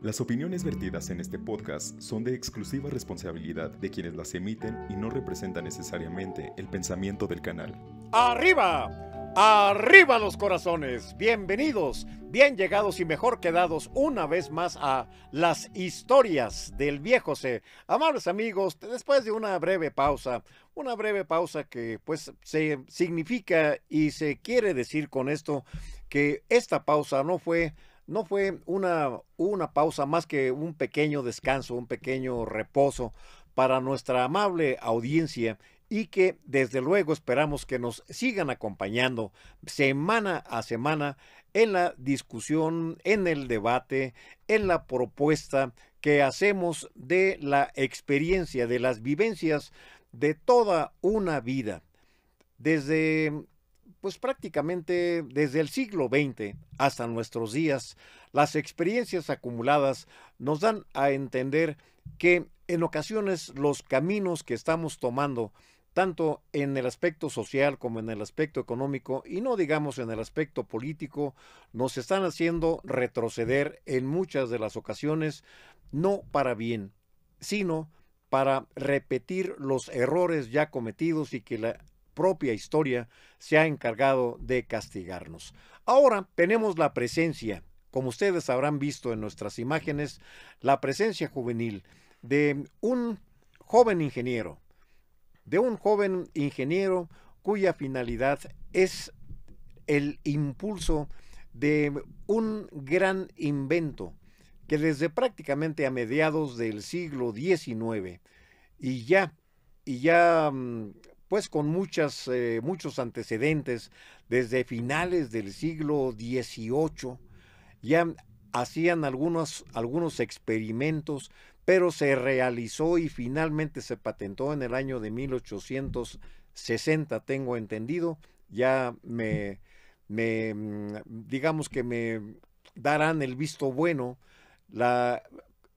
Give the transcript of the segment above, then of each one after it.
Las opiniones vertidas en este podcast son de exclusiva responsabilidad de quienes las emiten y no representan necesariamente el pensamiento del canal. ¡Arriba! ¡Arriba los corazones! Bienvenidos, bien llegados y mejor quedados una vez más a las historias del viejo C. Amables amigos, después de una breve pausa que pues se significa y se quiere decir con esto que esta pausa no fue una pausa más que un pequeño descanso, un pequeño reposo para nuestra amable audiencia y que desde luego esperamos que nos sigan acompañando semana a semana en la discusión, en el debate, en la propuesta que hacemos de la experiencia, de las vivencias de toda una vida, desde pues prácticamente desde el siglo XX hasta nuestros días. Las experiencias acumuladas nos dan a entender que en ocasiones los caminos que estamos tomando, tanto en el aspecto social como en el aspecto económico, y no digamos en el aspecto político, nos están haciendo retroceder en muchas de las ocasiones, no para bien, sino para repetir los errores ya cometidos y que la propia historia se ha encargado de castigarnos. Ahora tenemos la presencia, como ustedes habrán visto en nuestras imágenes, la presencia juvenil de un joven ingeniero, cuya finalidad es el impulso de un gran invento que desde prácticamente a mediados del siglo XIX y ya pues con muchos antecedentes, desde finales del siglo XVIII, ya hacían algunos experimentos, pero se realizó y finalmente se patentó en el año de 1860, tengo entendido. Ya digamos que me darán el visto bueno la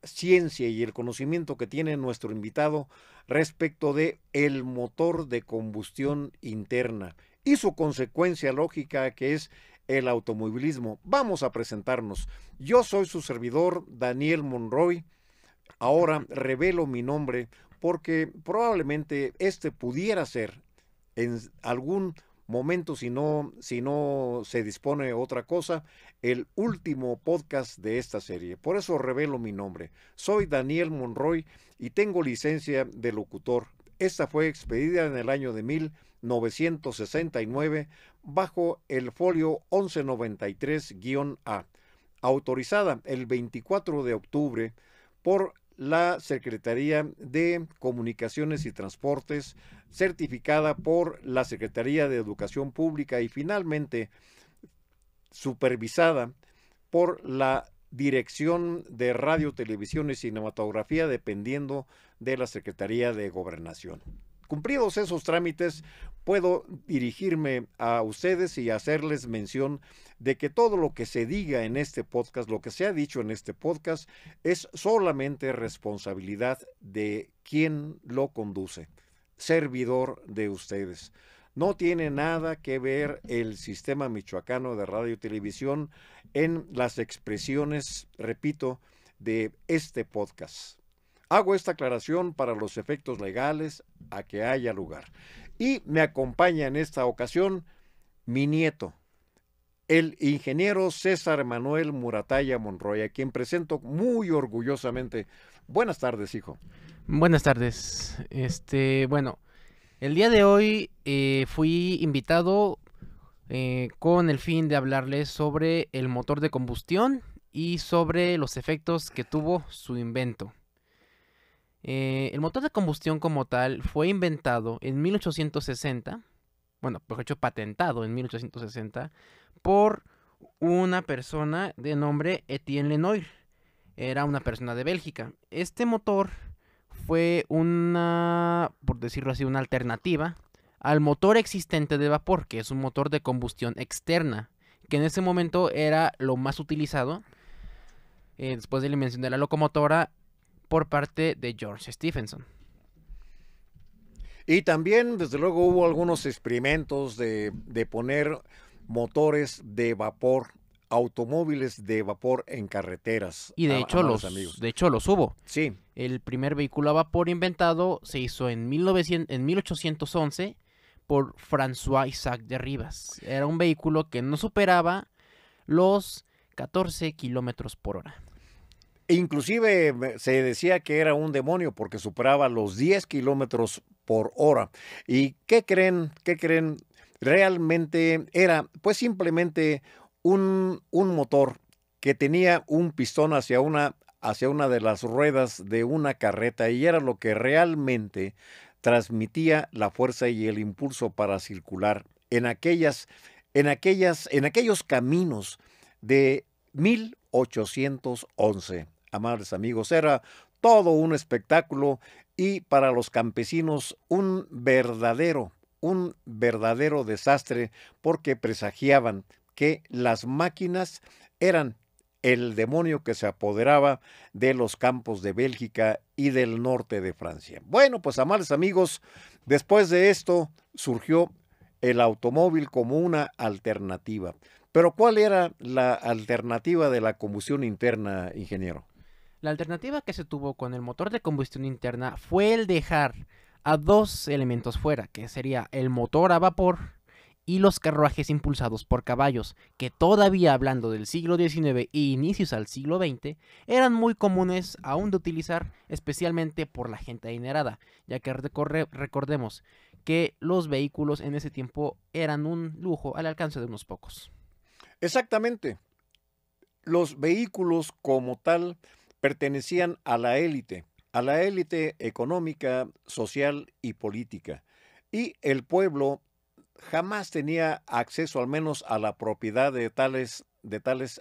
ciencia y el conocimiento que tiene nuestro invitado respecto de el motor de combustión interna y su consecuencia lógica, que es el automovilismo. Vamos a presentarnos. Yo soy su servidor, Daniel Monroy. Ahora revelo mi nombre porque probablemente este pudiera ser en algún momento, si no se dispone otra cosa, el último podcast de esta serie. Por eso revelo mi nombre. Soy Daniel Monroy y tengo licencia de locutor. Esta fue expedida en el año de 1969 bajo el folio 1193-A, autorizada el 24 de octubre por la Secretaría de Comunicaciones y Transportes, certificada por la Secretaría de Educación Pública y finalmente supervisada por la Dirección de Radio, Televisión y Cinematografía, dependiendo de la Secretaría de Gobernación. Cumplidos esos trámites, puedo dirigirme a ustedes y hacerles mención de que todo lo que se diga en este podcast, lo que se ha dicho en este podcast, es solamente responsabilidad de quien lo conduce, servidor de ustedes. No tiene nada que ver el Sistema Michoacano de Radio y Televisión en las expresiones, repito, de este podcast. Hago esta aclaración para los efectos legales a que haya lugar. Y me acompaña en esta ocasión mi nieto, el ingeniero César Manuel Muratalla Monroy, a quien presento muy orgullosamente. Buenas tardes, hijo. Buenas tardes. Bueno, el día de hoy fui invitado con el fin de hablarles sobre el motor de combustión y sobre los efectos que tuvo su invento. El motor de combustión como tal fue inventado en 1860, bueno, mejor dicho, patentado en 1860, por una persona de nombre Etienne Lenoir. Era una persona de Bélgica. Este motor fue por decirlo así, una alternativa al motor existente de vapor, que es un motor de combustión externa, que en ese momento era lo más utilizado, después de la invención de la locomotora, por parte de George Stephenson. Y también, desde luego, hubo algunos experimentos de poner motores de vapor automóviles de vapor en carreteras. Y de hecho amigos. los hubo. Sí. El primer vehículo a vapor inventado se hizo en 1811 por François Isaac de Rivas. Era un vehículo que no superaba los 14 kilómetros por hora. Inclusive se decía que era un demonio porque superaba los 10 kilómetros por hora. ¿Y qué creen? ¿Qué creen? Realmente era pues simplemente un motor que tenía un pistón hacia una de las ruedas de una carreta y era lo que realmente transmitía la fuerza y el impulso para circular en aquellos caminos de 1811. Amables amigos, era todo un espectáculo y para los campesinos un verdadero desastre porque presagiaban que las máquinas eran el demonio que se apoderaba de los campos de Bélgica y del norte de Francia. Bueno, pues amables amigos, después de esto surgió el automóvil como una alternativa. Pero ¿cuál era la alternativa de la combustión interna, ingeniero? La alternativa que se tuvo con el motor de combustión interna fue el dejar a dos elementos fuera, que sería el motor a vapor y los carruajes impulsados por caballos, que todavía hablando del siglo XIX e inicios al siglo XX, eran muy comunes aún de utilizar, especialmente por la gente adinerada, ya que recordemos que los vehículos en ese tiempo eran un lujo al alcance de unos pocos. Exactamente. Los vehículos como tal pertenecían a la élite económica, social y política, y el pueblo jamás tenía acceso al menos a la propiedad de tales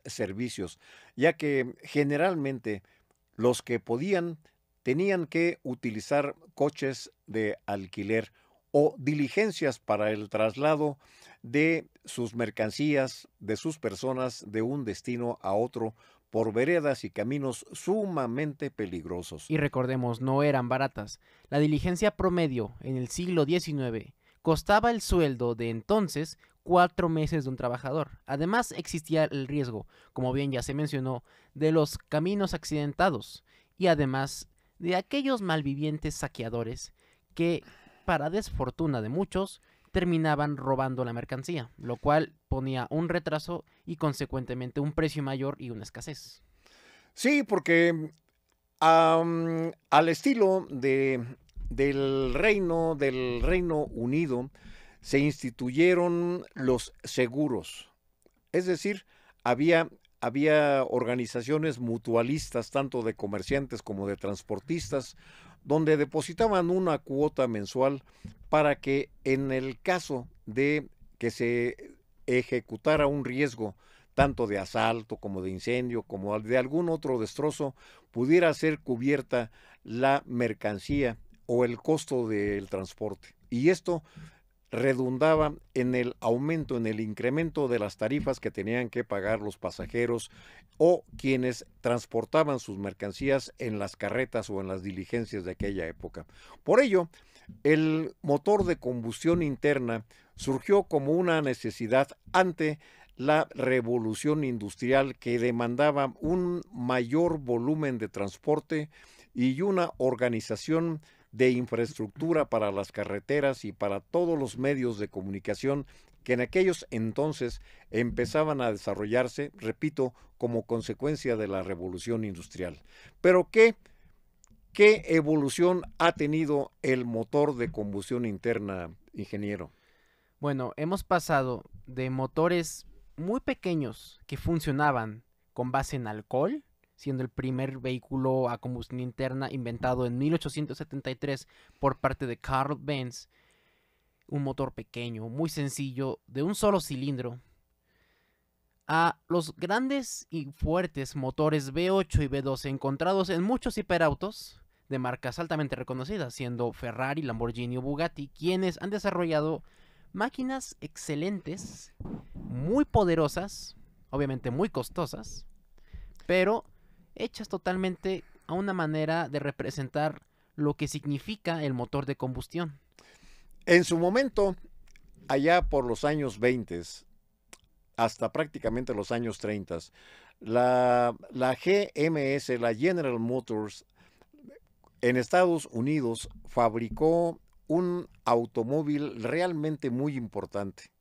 servicios, ya que generalmente los que podían tenían que utilizar coches de alquiler o diligencias para el traslado de sus mercancías, de sus personas, de un destino a otro, por veredas y caminos sumamente peligrosos. Y recordemos, no eran baratas. La diligencia promedio en el siglo XIX costaba el sueldo de entonces 4 meses de un trabajador. Además existía el riesgo, como bien ya se mencionó, de los caminos accidentados y además de aquellos malvivientes saqueadores que, para desfortuna de muchos, terminaban robando la mercancía, lo cual ponía un retraso y consecuentemente un precio mayor y una escasez. Sí, porque al estilo del Reino Unido se instituyeron los seguros. Es decir, había organizaciones mutualistas, tanto de comerciantes como de transportistas, donde depositaban una cuota mensual para que en el caso de que se ejecutara un riesgo, tanto de asalto como de incendio, como de algún otro destrozo, pudiera ser cubierta la mercancía o el costo del transporte. Y esto redundaba en el aumento, en el incremento de las tarifas que tenían que pagar los pasajeros o quienes transportaban sus mercancías en las carretas o en las diligencias de aquella época. Por ello, el motor de combustión interna surgió como una necesidad ante la revolución industrial que demandaba un mayor volumen de transporte y una organización de infraestructura para las carreteras y para todos los medios de comunicación que en aquellos entonces empezaban a desarrollarse, repito, como consecuencia de la revolución industrial. Pero ¿qué evolución ha tenido el motor de combustión interna, ingeniero? Bueno, hemos pasado de motores muy pequeños que funcionaban con base en alcohol, siendo el primer vehículo a combustión interna inventado en 1873 por parte de Carl Benz, un motor pequeño, muy sencillo, de un solo cilindro, a los grandes y fuertes motores V8 y V12 encontrados en muchos hiperautos de marcas altamente reconocidas, siendo Ferrari, Lamborghini o Bugatti, quienes han desarrollado máquinas excelentes, muy poderosas, obviamente muy costosas, pero hechas totalmente a una manera de representar lo que significa el motor de combustión. En su momento, allá por los años 20, hasta prácticamente los años 30. La GMS, la General Motors, en Estados Unidos fabricó un automóvil realmente muy importante,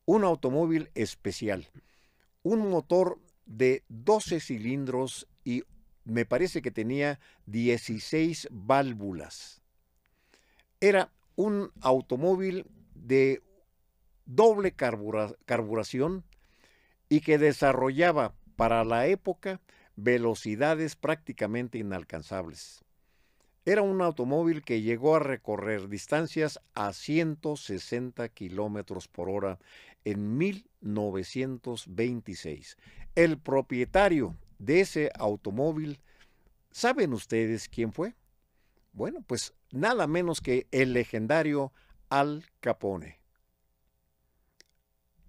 un automóvil especial, un motor de 12 cilindros y me parece que tenía 16 válvulas. Era un automóvil de doble carburación y que desarrollaba para la época velocidades prácticamente inalcanzables. Era un automóvil que llegó a recorrer distancias a 160 kilómetros por hora en 1926. El propietario de ese automóvil, ¿saben ustedes quién fue? Bueno, pues nada menos que el legendario Al Capone.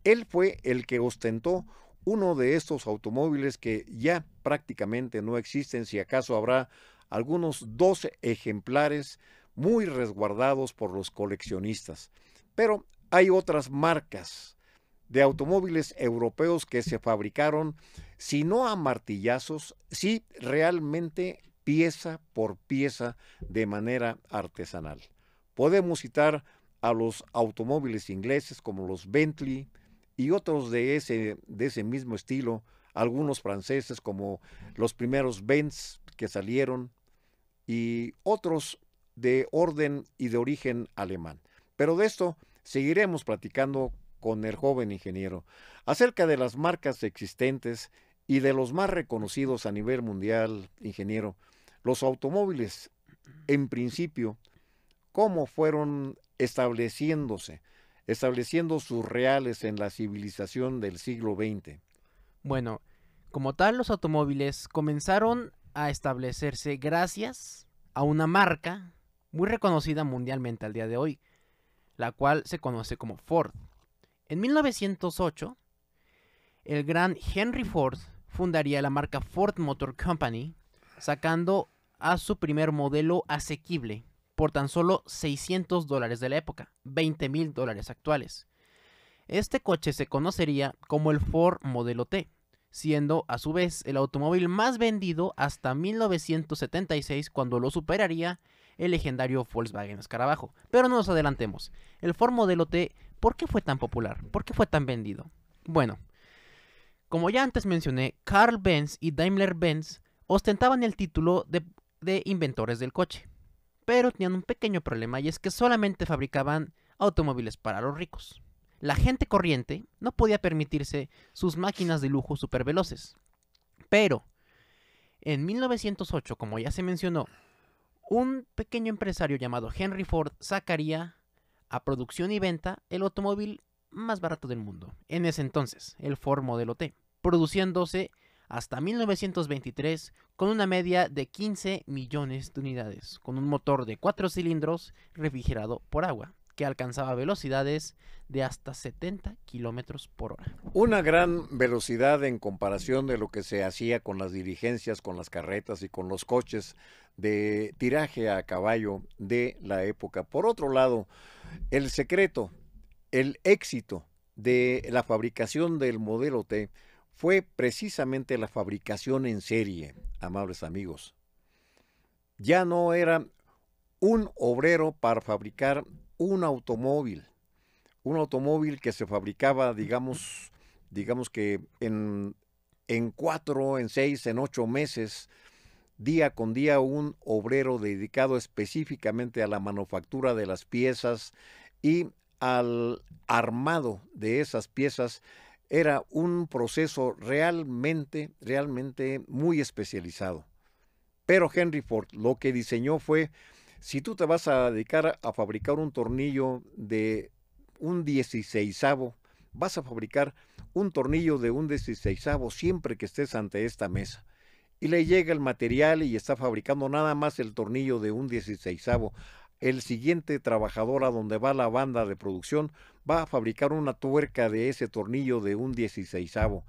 Él fue el que ostentó uno de estos automóviles que ya prácticamente no existen, si acaso habrá algunos 12 ejemplares muy resguardados por los coleccionistas. Pero hay otras marcas de automóviles europeos que se fabricaron, si no a martillazos, sí realmente pieza por pieza de manera artesanal. Podemos citar a los automóviles ingleses como los Bentley y otros de ese mismo estilo, algunos franceses como los primeros Benz que salieron y otros de orden y de origen alemán. Pero de esto seguiremos platicando con el joven ingeniero acerca de las marcas existentes y de los más reconocidos a nivel mundial, ingeniero. Los automóviles, en principio, ¿cómo fueron estableciendo sus reales en la civilización del siglo XX? Bueno, como tal, los automóviles comenzaron a establecerse gracias a una marca muy reconocida mundialmente al día de hoy, la cual se conoce como Ford. En 1908, el gran Henry Ford fundaría la marca Ford Motor Company, sacando a su primer modelo asequible por tan solo $600 de la época, $20,000 actuales. Este coche se conocería como el Ford Modelo T, siendo a su vez el automóvil más vendido hasta 1976, cuando lo superaría el legendario Volkswagen Escarabajo. Pero no nos adelantemos. El Ford Modelo T, ¿por qué fue tan popular? ¿Por qué fue tan vendido? Bueno, como ya antes mencioné, Carl Benz y Daimler-Benz ostentaban el título de inventores del coche, pero tenían un pequeño problema, y es que solamente fabricaban automóviles para los ricos. La gente corriente no podía permitirse sus máquinas de lujo superveloces. Pero en 1908, como ya se mencionó, un pequeño empresario llamado Henry Ford sacaría a producción y venta el automóvil más barato del mundo, en ese entonces, el Ford Modelo T, produciéndose hasta 1923 con una media de 15 millones de unidades, con un motor de 4 cilindros refrigerado por agua, que alcanzaba velocidades de hasta 70 kilómetros por hora. Una gran velocidad en comparación de lo que se hacía con las diligencias, con las carretas y con los coches de tiraje a caballo de la época. Por otro lado, el secreto, el éxito de la fabricación del Modelo T fue precisamente la fabricación en serie, amables amigos. Ya no era un obrero para fabricar un automóvil que se fabricaba, digamos que en 4, en 6, en 8 meses, día con día, un obrero dedicado específicamente a la manufactura de las piezas y al armado de esas piezas. Era un proceso realmente muy especializado. Pero Henry Ford lo que diseñó fue: si tú te vas a dedicar a fabricar un tornillo de un 16avo, vas a fabricar un tornillo de un 16avo siempre que estés ante esta mesa. Y le llega el material y está fabricando nada más el tornillo de un 16avo. El siguiente trabajador a donde va la banda de producción va a fabricar una tuerca de ese tornillo de un 16avo.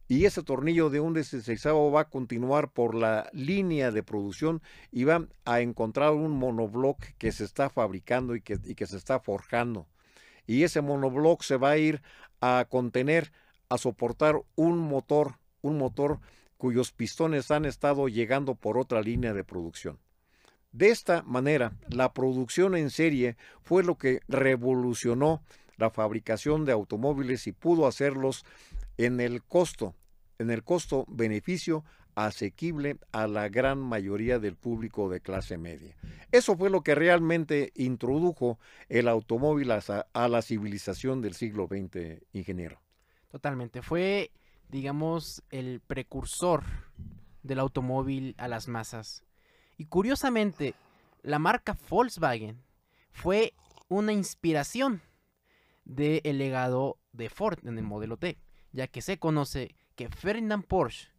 Y ese tornillo de un 16avo va a continuar por la línea de producción y va a encontrar un monobloc que se está fabricando y que se está forjando. Y ese monobloc se va a ir a contener a soportar un motor cuyos pistones han estado llegando por otra línea de producción. De esta manera, la producción en serie fue lo que revolucionó la fabricación de automóviles y pudo hacerlos en el costo-beneficio asequible a la gran mayoría del público de clase media. Eso fue lo que realmente introdujo el automóvil a la civilización del siglo XX, ingeniero. Totalmente. Fue, digamos, el precursor del automóvil a las masas. Y curiosamente, la marca Volkswagen fue una inspiración del legado de Ford en el modelo T, ya que se conoce que Ferdinand Porsche,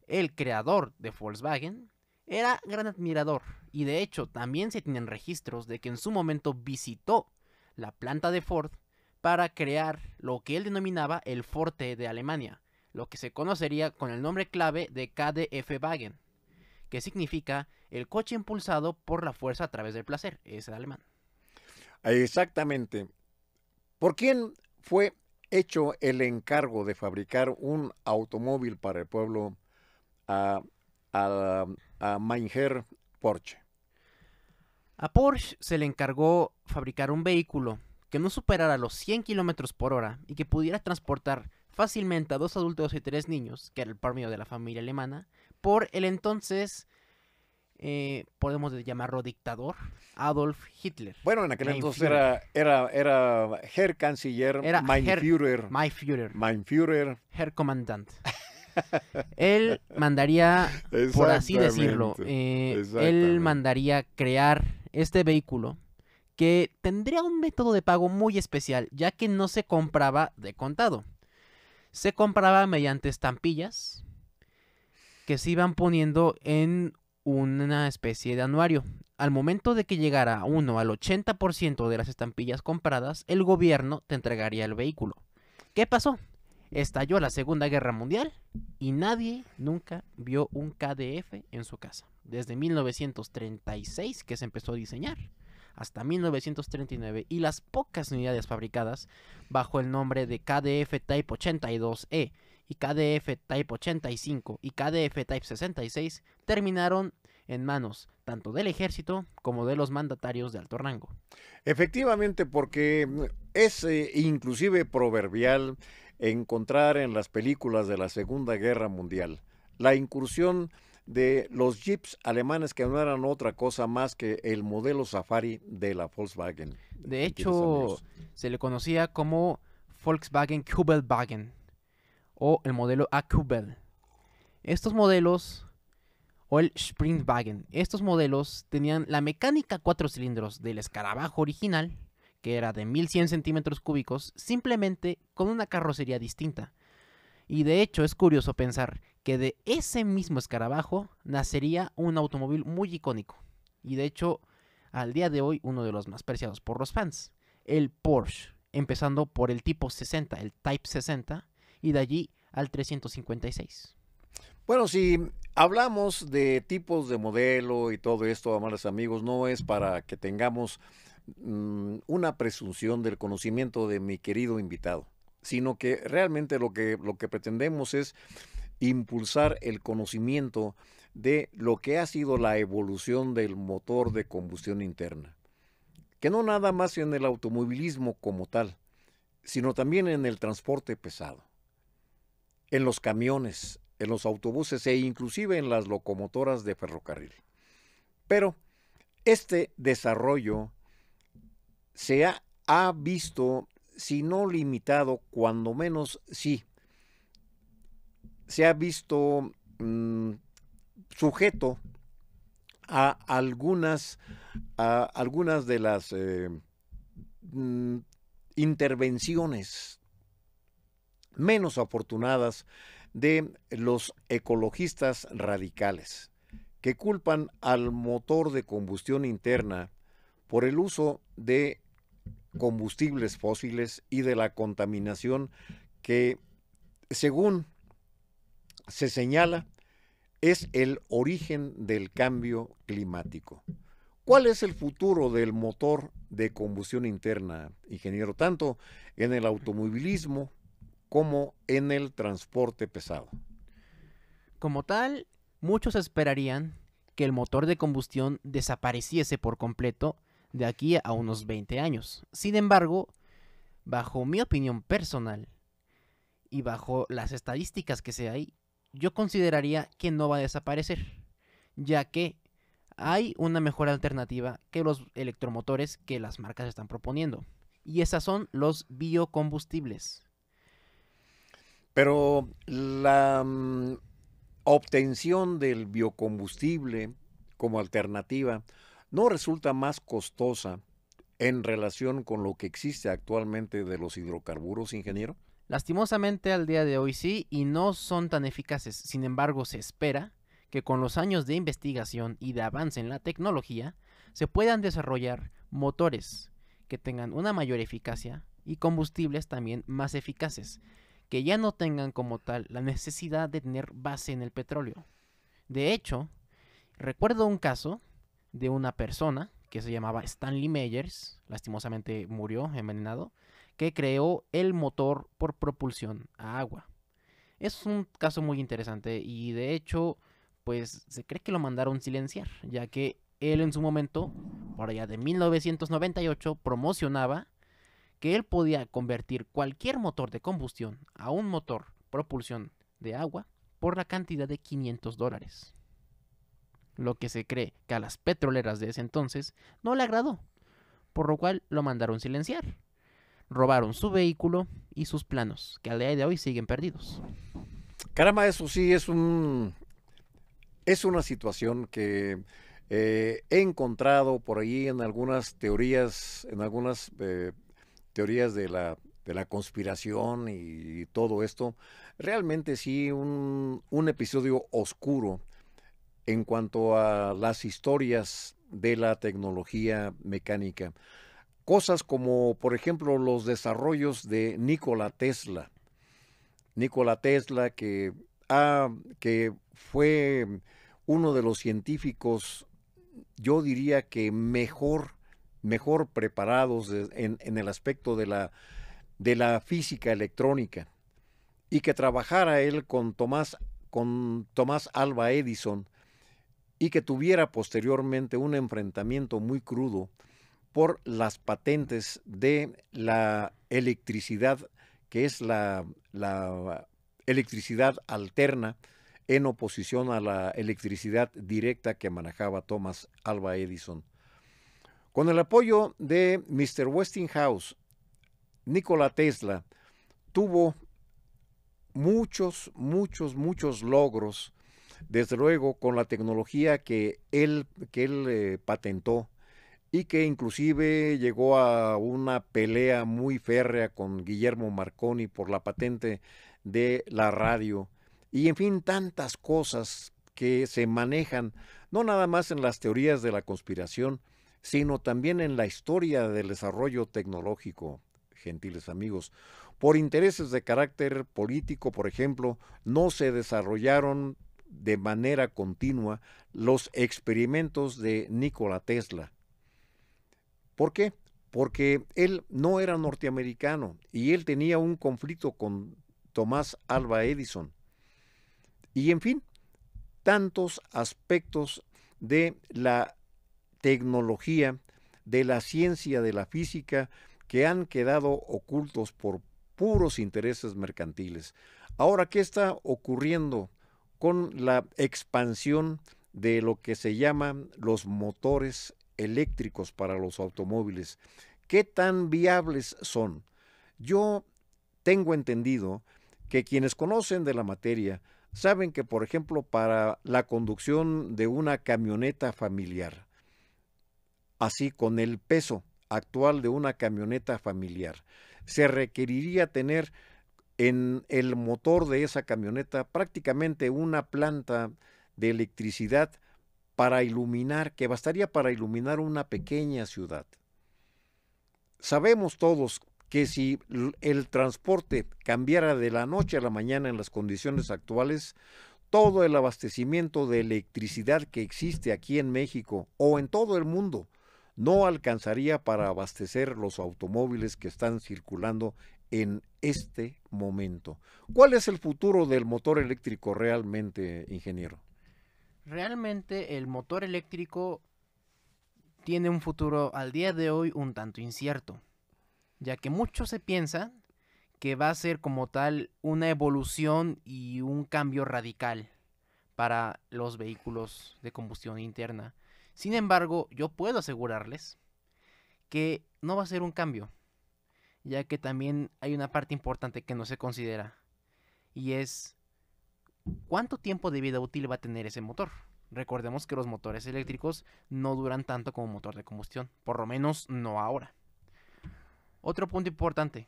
el creador de Volkswagen, era gran admirador, y de hecho también se tienen registros de que en su momento visitó la planta de Ford para crear lo que él denominaba el Forte de Alemania, lo que se conocería con el nombre clave de KDF-Wagen, que significa el coche impulsado por la fuerza a través del placer, es el alemán. Exactamente. ¿Por quién fue hecho el encargo de fabricar un automóvil para el pueblo a Meinherr Porsche? A Porsche se le encargó fabricar un vehículo que no superara los 100 km por hora y que pudiera transportar fácilmente a 2 adultos y 3 niños, que era el promedio de la familia alemana, por el entonces, podemos llamarlo dictador, Adolf Hitler. Bueno, en aquel entonces era Herr Canciller, Mein Führer, Herr Kommandant. Él mandaría, por así decirlo, él mandaría crear este vehículo que tendría un método de pago muy especial, ya que no se compraba de contado. Se compraba mediante estampillas que se iban poniendo en una especie de anuario. Al momento de que llegara uno al 80% de las estampillas compradas, el gobierno te entregaría el vehículo. ¿Qué pasó? Estalló la Segunda Guerra Mundial y nadie nunca vio un KDF en su casa. Desde 1936 que se empezó a diseñar hasta 1939, y las pocas unidades fabricadas bajo el nombre de KDF Type 82E y KDF Type 85 y KDF Type 66 terminaron en manos tanto del ejército como de los mandatarios de alto rango. Efectivamente, porque es inclusive proverbial encontrar en las películas de la Segunda Guerra Mundial la incursión de los jeeps alemanes, que no eran otra cosa más que el modelo Safari de la Volkswagen. De hecho, se le conocía como Volkswagen Kübelwagen o el modelo A-Kübel. Estos modelos, o el Springwagen, estos modelos tenían la mecánica 4 cilindros del escarabajo original, que era de 1100 centímetros cúbicos, simplemente con una carrocería distinta. Y de hecho es curioso pensar que de ese mismo escarabajo nacería un automóvil muy icónico. Y de hecho, al día de hoy, uno de los más preciados por los fans. El Porsche, empezando por el tipo 60, el Type 60, y de allí al 356. Bueno, si hablamos de tipos de modelo y todo esto, amables amigos, no es para que tengamos una presunción del conocimiento de mi querido invitado, sino que realmente lo que pretendemos es impulsar el conocimiento de lo que ha sido la evolución del motor de combustión interna, que no nada más en el automovilismo como tal, sino también en el transporte pesado, en los camiones, en los autobuses e inclusive en las locomotoras de ferrocarril. Pero este desarrollo se ha visto, si no limitado, cuando menos sí, se ha visto sujeto a algunas de las intervenciones menos afortunadas de los ecologistas radicales, que culpan al motor de combustión interna por el uso de combustibles fósiles y de la contaminación que, según se señala, es el origen del cambio climático. ¿Cuál es el futuro del motor de combustión interna, ingeniero? Tanto en el automovilismo como en el transporte pesado. Como tal, muchos esperarían que el motor de combustión desapareciese por completo de aquí a unos 20 años. Sin embargo, bajo mi opinión personal y bajo las estadísticas que se hay, yo consideraría que no va a desaparecer, ya que hay una mejor alternativa que los electromotores que las marcas están proponiendo, y esas son los biocombustibles. Pero la obtención del biocombustible como alternativa no resulta más costosa en relación con lo que existe actualmente de los hidrocarburos, ingeniero. Lastimosamente al día de hoy sí, y no son tan eficaces. Sin embargo, se espera que con los años de investigación y de avance en la tecnología se puedan desarrollar motores que tengan una mayor eficacia y combustibles también más eficaces, que ya no tengan como tal la necesidad de tener base en el petróleo. De hecho, recuerdo un caso de una persona que se llamaba Stanley Meyers, lastimosamente murió envenenado, que creó el motor por propulsión a agua. Es un caso muy interesante y de hecho, pues se cree que lo mandaron silenciar, ya que él en su momento, por allá de 1998, promocionaba que él podía convertir cualquier motor de combustión a un motor propulsión de agua por la cantidad de $500. Lo que se cree que a las petroleras de ese entonces no le agradó, por lo cual lo mandaron silenciar. Robaron su vehículo y sus planos, que al día de hoy siguen perdidos. Caramba, eso sí es una situación que he encontrado por ahí en algunas teorías, teorías de la conspiración y todo esto. Realmente sí, un episodio oscuro en cuanto a las historias de la tecnología mecánica. Cosas como, por ejemplo, los desarrollos de Nikola Tesla. Nikola Tesla, que fue uno de los científicos, yo diría que mejor preparados en el aspecto de la física electrónica, y que trabajara él con Tomás Alva Edison, y que tuviera posteriormente un enfrentamiento muy crudo por las patentes de la electricidad, que es la electricidad alterna en oposición a la electricidad directa que manejaba Thomas Alva Edison. Con el apoyo de Mr. Westinghouse, Nikola Tesla tuvo muchos logros, desde luego con la tecnología que él patentó, y que inclusive llegó a una pelea muy férrea con Guillermo Marconi por la patente de la radio, y en fin, tantas cosas que se manejan no nada más en las teorías de la conspiración, sino también en la historia del desarrollo tecnológico, gentiles amigos. Por intereses de carácter político, por ejemplo, no se desarrollaron de manera continua los experimentos de Nikola Tesla. ¿Por qué? Porque él no era norteamericano y él tenía un conflicto con Tomás Alva Edison. Y en fin, tantos aspectos de la tecnología, de la ciencia, de la física, que han quedado ocultos por puros intereses mercantiles. Ahora, ¿qué está ocurriendo con la expansión de lo que se llaman los motores eléctricos para los automóviles? ¿Qué tan viables son? Yo tengo entendido que quienes conocen de la materia saben que, por ejemplo, para la conducción de una camioneta familiar, así con el peso actual de una camioneta familiar, se requeriría tener en el motor de esa camioneta prácticamente una planta de electricidad para iluminar, que bastaría para iluminar una pequeña ciudad. Sabemos todos que si el transporte cambiara de la noche a la mañana en las condiciones actuales, todo el abastecimiento de electricidad que existe aquí en México o en todo el mundo no alcanzaría para abastecer los automóviles que están circulando en este momento. ¿Cuál es el futuro del motor eléctrico realmente, ingeniero? Realmente el motor eléctrico tiene un futuro al día de hoy un tanto incierto, ya que mucho se piensa que va a ser como tal una evolución y un cambio radical para los vehículos de combustión interna. Sin embargo, yo puedo asegurarles que no va a ser un cambio, ya que también hay una parte importante que no se considera, y es cuánto tiempo de vida útil va a tener ese motor. Recordemos que los motores eléctricos no duran tanto como un motor de combustión, por lo menos no ahora. Otro punto importante.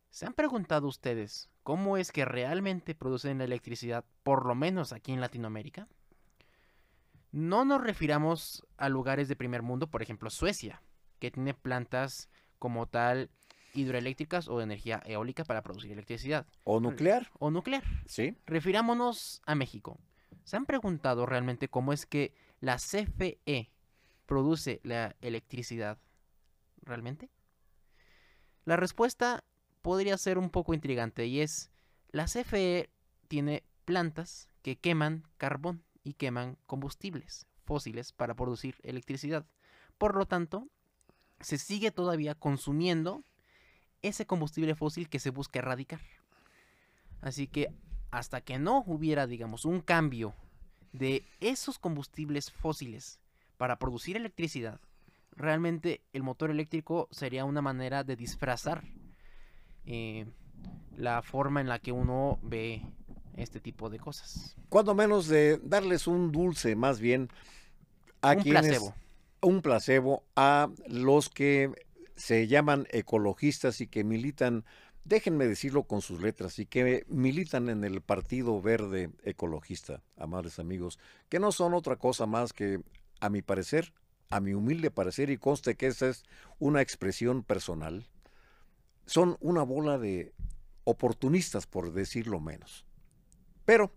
¿Se han preguntado ustedes cómo es que realmente producen la electricidad, por lo menos aquí en Latinoamérica? No nos refiramos a lugares de primer mundo, por ejemplo Suecia, que tiene plantas como tal hidroeléctricas o de energía eólica para producir electricidad. ¿O nuclear? O nuclear. Sí. Refirámonos a México. ¿Se han preguntado realmente cómo es que la CFE produce la electricidad realmente? La respuesta podría ser un poco intrigante y es, la CFE tiene plantas que queman carbón y queman combustibles fósiles para producir electricidad. Por lo tanto, se sigue todavía consumiendo ese combustible fósil que se busca erradicar. Así que hasta que no hubiera, digamos, un cambio de esos combustibles fósiles para producir electricidad, realmente el motor eléctrico sería una manera de disfrazar la forma en la que uno ve este tipo de cosas. Cuando menos de darles un dulce, más bien, a Un quienes... placebo. Un placebo a los que se llaman ecologistas y que militan, déjenme decirlo con sus letras, y que militan en el Partido Verde Ecologista, amables amigos, que no son otra cosa más que, a mi parecer, a mi humilde parecer, y conste que esa es una expresión personal, son una bola de oportunistas, por decirlo menos. Pero,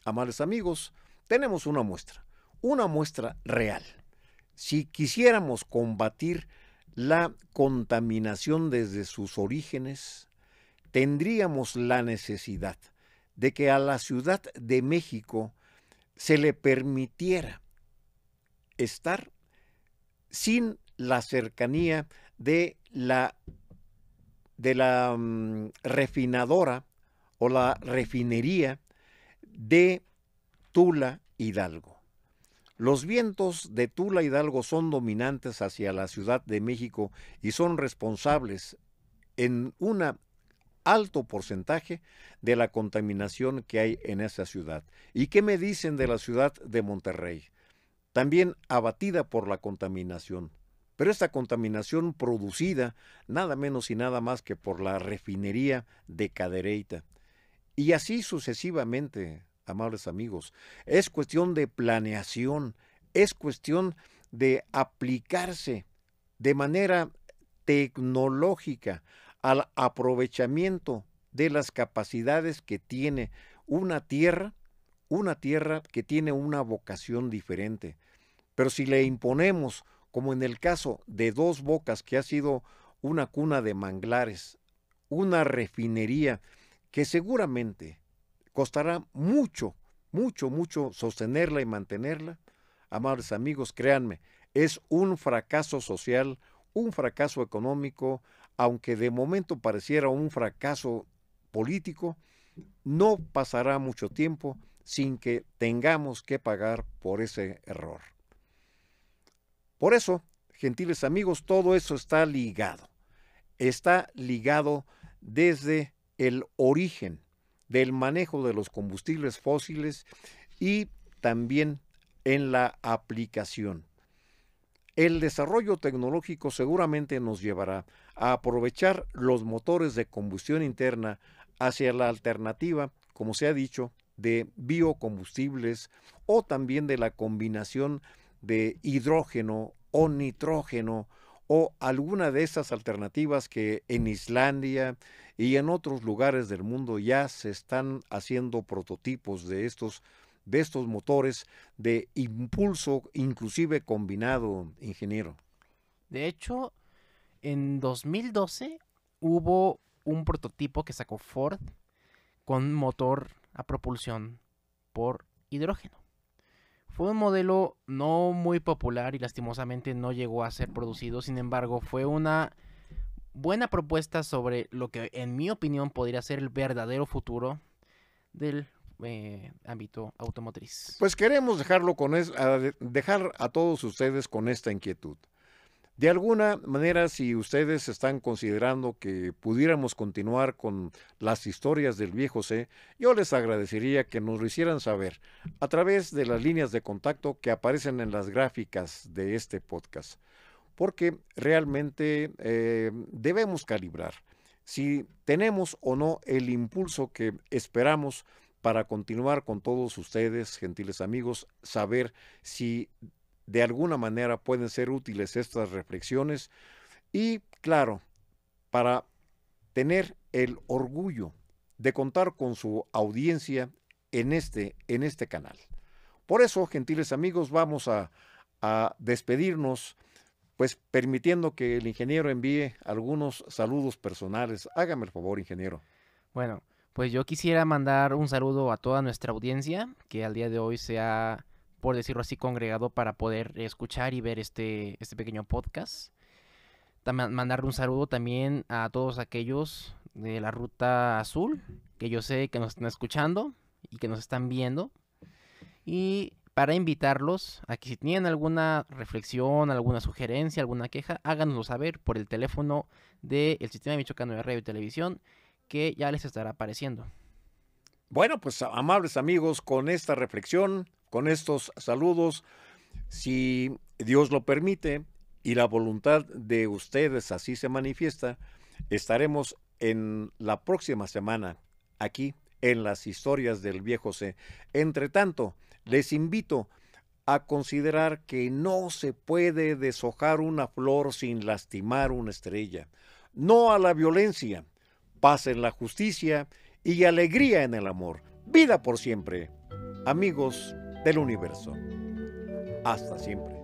amables amigos, tenemos una muestra real. Si quisiéramos combatir la contaminación desde sus orígenes, tendríamos la necesidad de que a la Ciudad de México se le permitiera estar sin la cercanía de la refinadora o la refinería de Tula Hidalgo. Los vientos de Tula Hidalgo son dominantes hacia la Ciudad de México y son responsables en un alto porcentaje de la contaminación que hay en esa ciudad. ¿Y qué me dicen de la ciudad de Monterrey? También abatida por la contaminación, pero esta contaminación producida nada menos y nada más que por la refinería de Cadereyta. Y así sucesivamente, amables amigos. Es cuestión de planeación, es cuestión de aplicarse de manera tecnológica al aprovechamiento de las capacidades que tiene una tierra que tiene una vocación diferente. Pero si le imponemos, como en el caso de Dos Bocas, que ha sido una cuna de manglares, una refinería que seguramente costará mucho sostenerla y mantenerla, amables amigos, créanme, es un fracaso social, un fracaso económico, aunque de momento pareciera un fracaso político, no pasará mucho tiempo sin que tengamos que pagar por ese error. Por eso, gentiles amigos, todo eso está ligado desde el origen del manejo de los combustibles fósiles y también en la aplicación. El desarrollo tecnológico seguramente nos llevará a aprovechar los motores de combustión interna hacia la alternativa, como se ha dicho, de biocombustibles o también de la combinación de hidrógeno o nitrógeno o alguna de esas alternativas que en Islandia y en otros lugares del mundo ya se están haciendo prototipos de estos motores de impulso inclusive combinado, ingeniero. De hecho, en 2012 hubo un prototipo que sacó Ford con un motor a propulsión por hidrógeno. Fue un modelo no muy popular y lastimosamente no llegó a ser producido. Sin embargo, fue una buena propuesta sobre lo que en mi opinión podría ser el verdadero futuro del ámbito automotriz. Pues queremos dejarlo dejar a todos ustedes con esta inquietud. De alguna manera, si ustedes están considerando que pudiéramos continuar con las historias del viejo C, yo les agradecería que nos lo hicieran saber a través de las líneas de contacto que aparecen en las gráficas de este podcast, porque realmente debemos calibrar si tenemos o no el impulso que esperamos para continuar con todos ustedes, gentiles amigos, saber si de alguna manera pueden ser útiles estas reflexiones y, claro, para tener el orgullo de contar con su audiencia en este canal. Por eso, gentiles amigos, vamos a despedirnos, pues permitiendo que el ingeniero envíe algunos saludos personales. Hágame el favor, ingeniero. Bueno, pues yo quisiera mandar un saludo a toda nuestra audiencia que al día de hoy se ha, por decirlo así, congregado para poder escuchar y ver este pequeño podcast. Mandarle un saludo también a todos aquellos de la Ruta Azul, que yo sé que nos están escuchando y que nos están viendo. Y para invitarlos a que si tienen alguna reflexión, alguna sugerencia, alguna queja, háganoslo saber por el teléfono del Sistema Michoacano de Radio y Televisión, que ya les estará apareciendo. Bueno, pues amables amigos, con esta reflexión, con estos saludos, si Dios lo permite y la voluntad de ustedes así se manifiesta, estaremos en la próxima semana aquí en las historias del viejo C. Entre tanto, les invito a considerar que no se puede deshojar una flor sin lastimar una estrella. No a la violencia, paz en la justicia y alegría en el amor. Vida por siempre. Amigos del universo. Hasta siempre.